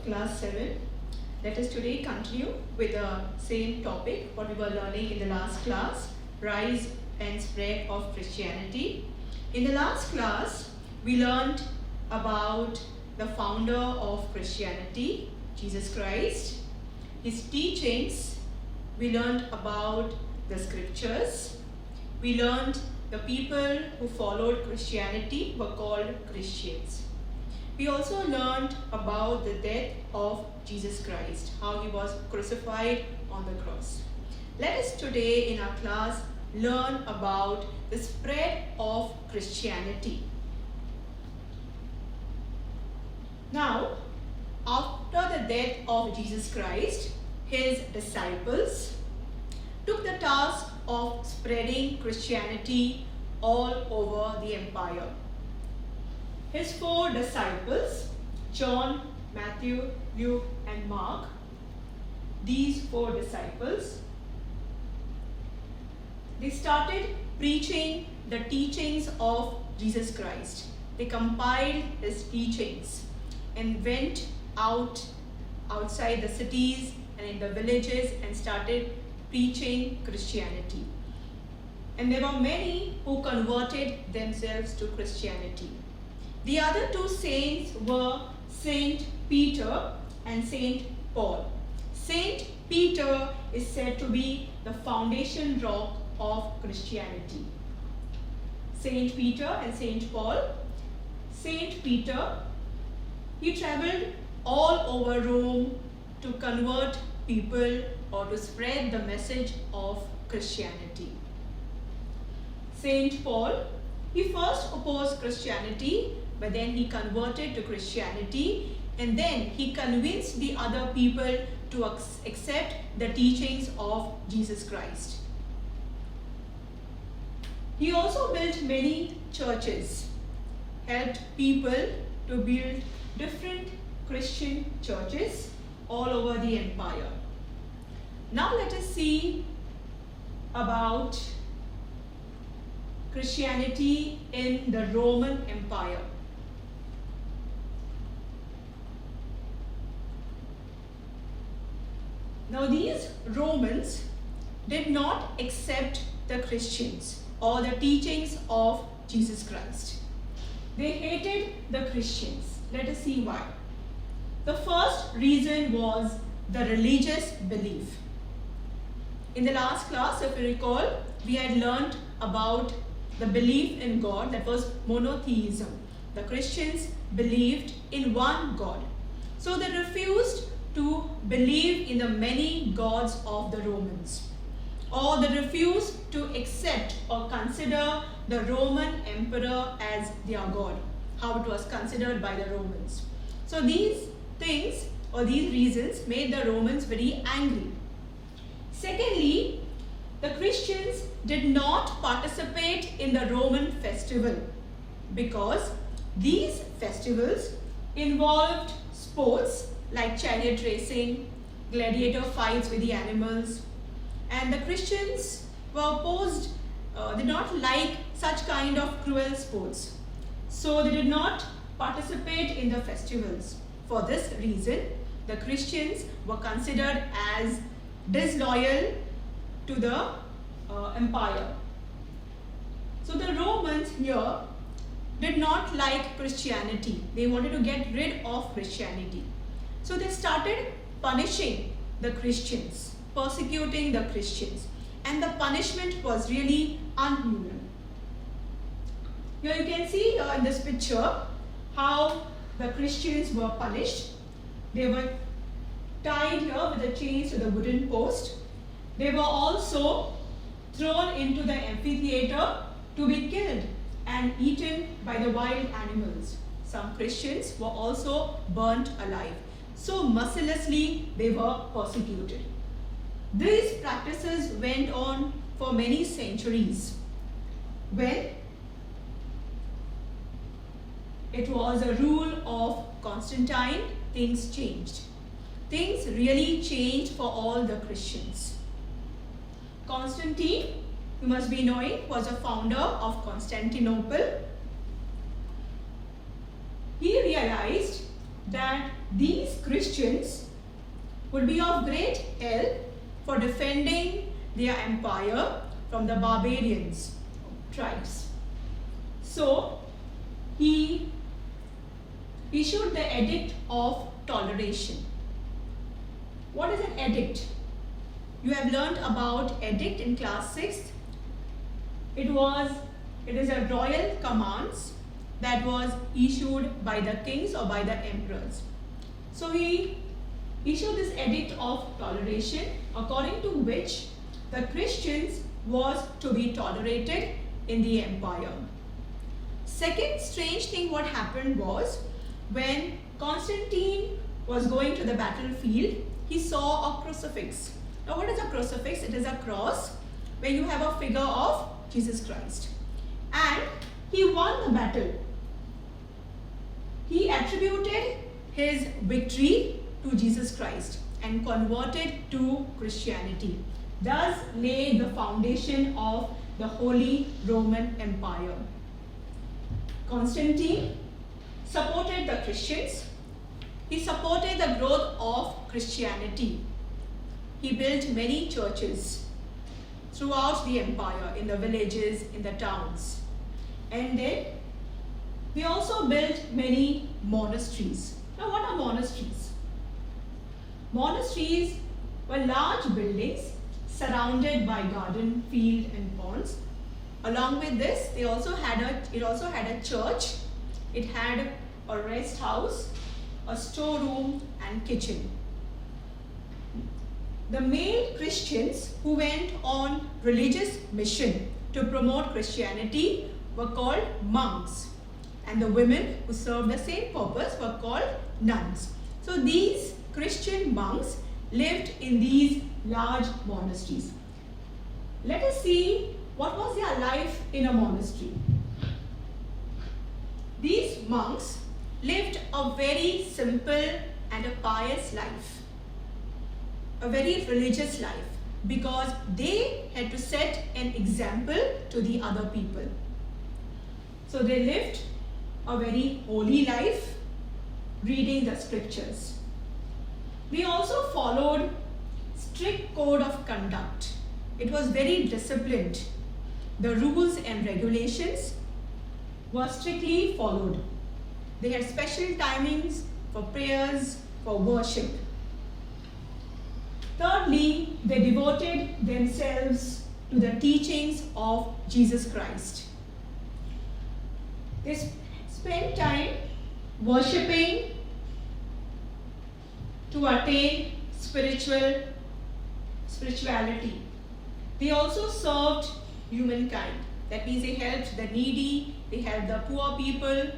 of class 7. Let us today continue with the same topic what we were learning in the last class, rise and spread of Christianity. In the last class, we learned about the founder of Christianity, Jesus Christ, his teachings. We learned about the scriptures. We learned the people who followed Christianity were called Christians. We also learned about the death of Jesus Christ, how he was crucified on the cross. Let us today in our class learn about the spread of Christianity. Now, after the death of Jesus Christ, his disciples took the task of spreading Christianity all over the empire. His 4 disciples, John, Matthew, Luke, and Mark, these 4 disciples, they started preaching the teachings of Jesus Christ. They compiled his teachings and went outside the cities and in the villages and started preaching Christianity. And there were many who converted themselves to Christianity. The other 2 saints were Saint Peter and Saint Paul. Saint Peter is said to be the foundation rock of Christianity. Saint Peter and Saint Paul. Saint Peter, he traveled all over Rome to convert people or to spread the message of Christianity. Saint Paul, he first opposed Christianity, but then he converted to Christianity, and then he convinced the other people to accept the teachings of Jesus Christ. He also built many churches, helped people to build different Christian churches all over the empire. Now let us see about Christianity in the Roman Empire. Now these Romans did not accept the Christians or the teachings of Jesus Christ. They hated the Christians. Let us see why. The first reason was the religious belief. In the last class, if you recall, we had learned about the belief in God, that was monotheism. The Christians believed in one God. So they refused to believe in the many gods of the Romans, or they refused to accept or consider the Roman emperor as their god, how it was considered by the Romans. So these things or these reasons made the Romans very angry. Secondly, the Christians did not participate in the Roman festival because these festivals involved sports like chariot racing, gladiator fights with the animals, and the Christians were opposed, did not like such kind of cruel sports. So they did not participate in the festivals. For this reason, the Christians were considered as disloyal to the empire. So the Romans here did not like Christianity. They wanted to get rid of Christianity. So they started punishing the Christians, persecuting the Christians, and the punishment was really inhuman. Here you can see in this picture how the Christians were punished. They were tied here with the chains to the wooden post. They were also thrown into the amphitheater to be killed and eaten by the wild animals. Some Christians were also burnt alive. So mercilessly they were persecuted. These practices went on for many centuries. When it was a rule of Constantine, things changed. Things really changed for all the Christians. Constantine, you must be knowing, was a founder of Constantinople. He realized that these Christians would be of great help for defending their empire from the barbarians tribes. So he issued the Edict of Toleration. What is an edict? You have learnt about edict in class 6. It is a royal commands that was issued by the kings or by the emperors. So he issued this Edict of Toleration, according to which the Christians was to be tolerated in the empire. Second strange thing what happened was, when Constantine was going to the battlefield, he saw a crucifix. Now what is a crucifix? It is a cross where you have a figure of Jesus Christ. And he won the battle. He attributed his victory to Jesus Christ and converted to Christianity. Thus laid the foundation of the Holy Roman Empire. Constantine supported the Christians. He supported the growth of Christianity. He built many churches throughout the empire, in the villages, in the towns. And then they also built many monasteries. Now what are monasteries? Monasteries were large buildings surrounded by garden, field and ponds. Along with this, it also had a church. It had a rest house, a storeroom and kitchen. The male Christians who went on religious mission to promote Christianity were called monks, and the women who served the same purpose were called nuns. So these Christian monks lived in these large monasteries. Let us see what was their life in a monastery. These monks lived a very simple and a pious life, a very religious life, because they had to set an example to the other people. So they lived a very holy life, reading the scriptures. They also followed strict code of conduct. It was very disciplined. The rules and regulations were strictly followed. They had special timings for prayers, for worship. Thirdly, they devoted themselves to the teachings of Jesus Christ. They spent time worshipping to attain spirituality. They also served humankind. That means they helped the needy, they helped the poor people.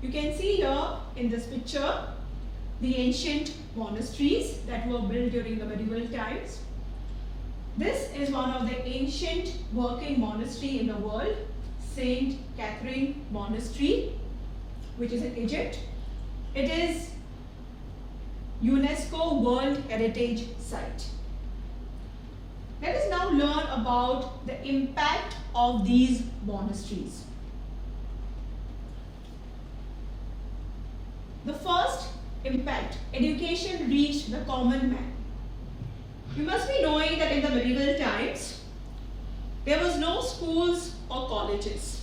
You can see here in this picture the ancient monasteries that were built during the medieval times. This is one of the ancient working monastery in the world, Saint Catherine Monastery, which is in Egypt. It is UNESCO World Heritage Site. Let us now learn about the impact of these monasteries. The first impact, education reached the common man. You must be knowing that in the medieval times, there was no schools or colleges.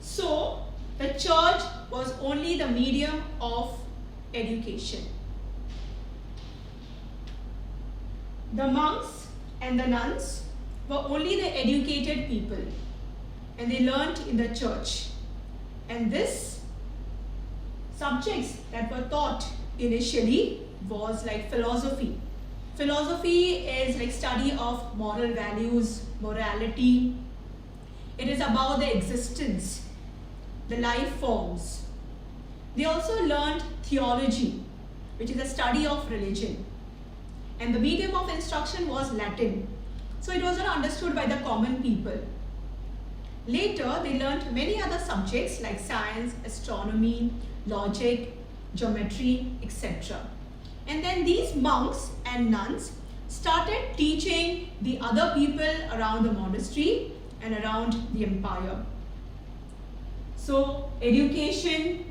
So, the church was only the medium of education. The monks and the nuns were only the educated people, and they learnt in the church. And this subjects that were taught initially was like philosophy. Philosophy is like study of moral values, morality. It is about the existence, the life forms. They also learned theology, which is a study of religion. And the medium of instruction was Latin. So it wasn't understood by the common people. Later, they learned many other subjects like science, astronomy, logic, geometry, etc. And then these monks and nuns started teaching the other people around the monastery and around the empire. So education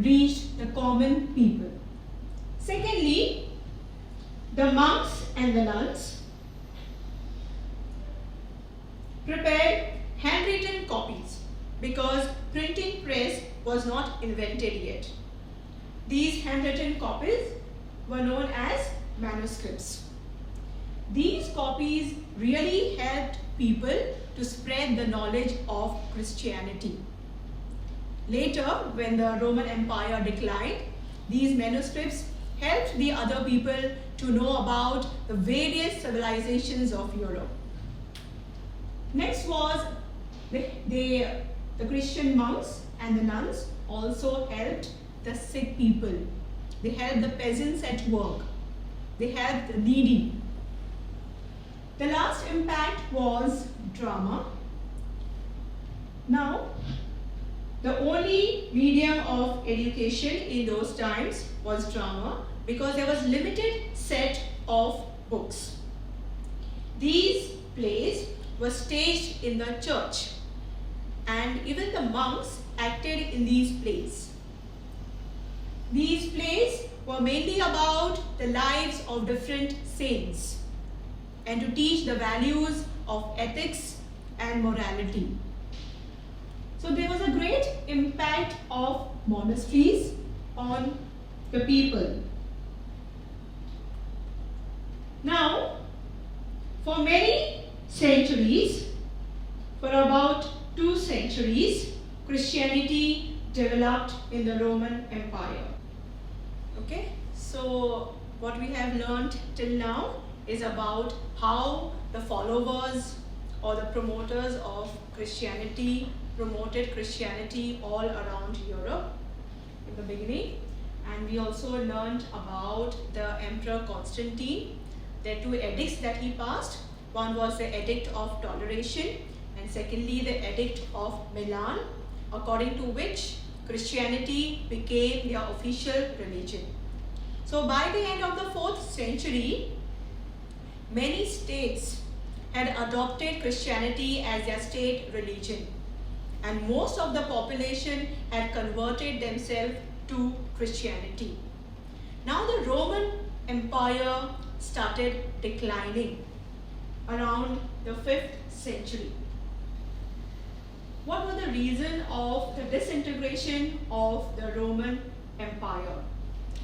reached the common people. Secondly, the monks and the nuns prepared handwritten copies because printing press was not invented yet. These handwritten copies were known as manuscripts. These copies really helped people to spread the knowledge of Christianity. Later, when the Roman Empire declined, these manuscripts helped the other people to know about the various civilizations of Europe. Next was the Christian monks and the nuns also helped the sick people. They helped the peasants at work. They helped the needy. The last impact was drama. Now, the only medium of education in those times was drama because there was limited set of books. These plays were staged in the church and even the monks acted in these plays. These plays were mainly about the lives of different saints and to teach the values of ethics and morality. So there was a great impact of monasteries on the people. Now, for many centuries, for about 2 centuries, Christianity developed in the Roman Empire. Okay, so what we have learned till now is about how the followers or the promoters of Christianity promoted Christianity all around Europe in the beginning. And we also learned about the Emperor Constantine. There are 2 edicts that he passed. One was the Edict of Toleration and secondly the Edict of Milan, according to which Christianity became their official religion. So by the end of the 4th century, many states had adopted Christianity as their state religion and most of the population had converted themselves to Christianity. Now the Roman Empire started declining around the 5th century. What was the reason of the disintegration of the Roman Empire,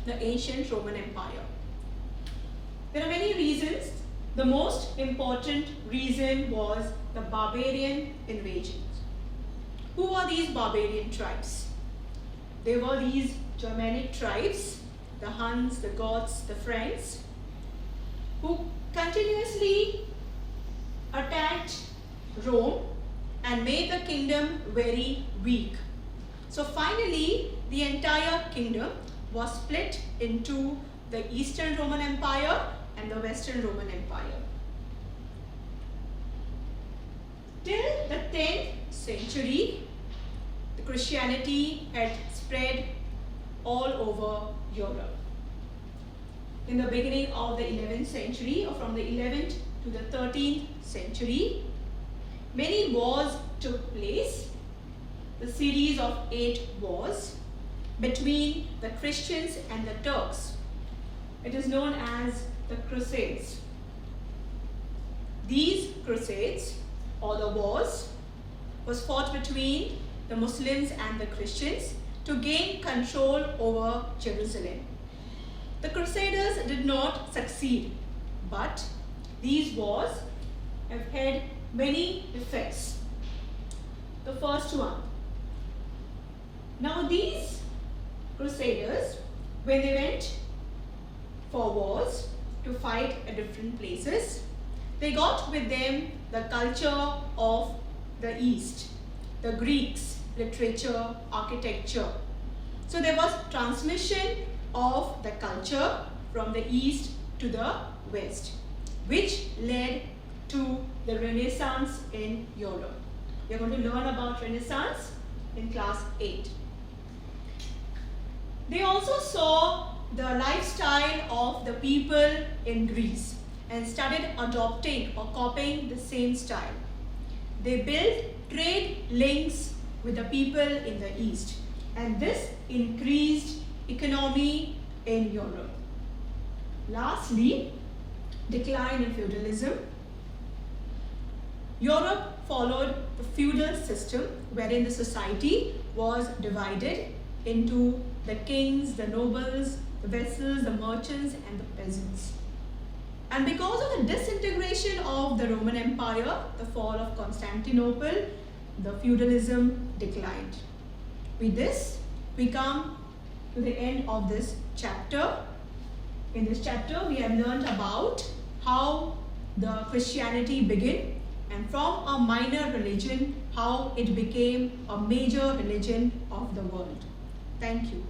the ancient Roman Empire? There are many reasons. The most important reason was the barbarian invasions. Who were these barbarian tribes? They were these Germanic tribes, the Huns, the Goths, the Franks, who continuously attacked Rome and made the kingdom very weak. So finally, the entire kingdom was split into the Eastern Roman Empire and the Western Roman Empire. Till the 10th century, the Christianity had spread all over Europe. In the beginning of the 11th century, or from the 11th to the 13th century, many wars took place, the series of 8 wars between the Christians and the Turks. It is known as the Crusades. These Crusades, or the wars, was fought between the Muslims and the Christians to gain control over Jerusalem. The Crusaders did not succeed, but these wars have had many effects. The first one. Now these Crusaders, when they went for wars to fight at different places, they got with them the culture of the East, the Greeks, literature, architecture. So there was transmission of the culture from the East to the West, which led to the Renaissance in Europe. We are going to learn about Renaissance in class 8. They also saw the lifestyle of the people in Greece and started adopting or copying the same style. They built trade links with the people in the East. and this increased economy in Europe. Lastly, decline in feudalism. Europe followed the feudal system wherein the society was divided into the kings, the nobles, the vassals, the merchants and the peasants. And because of the disintegration of the Roman Empire, the fall of Constantinople, the feudalism declined. With this, we come to the end of this chapter. In this chapter, we have learned about how the Christianity began, and from a minor religion, how it became a major religion of the world. Thank you.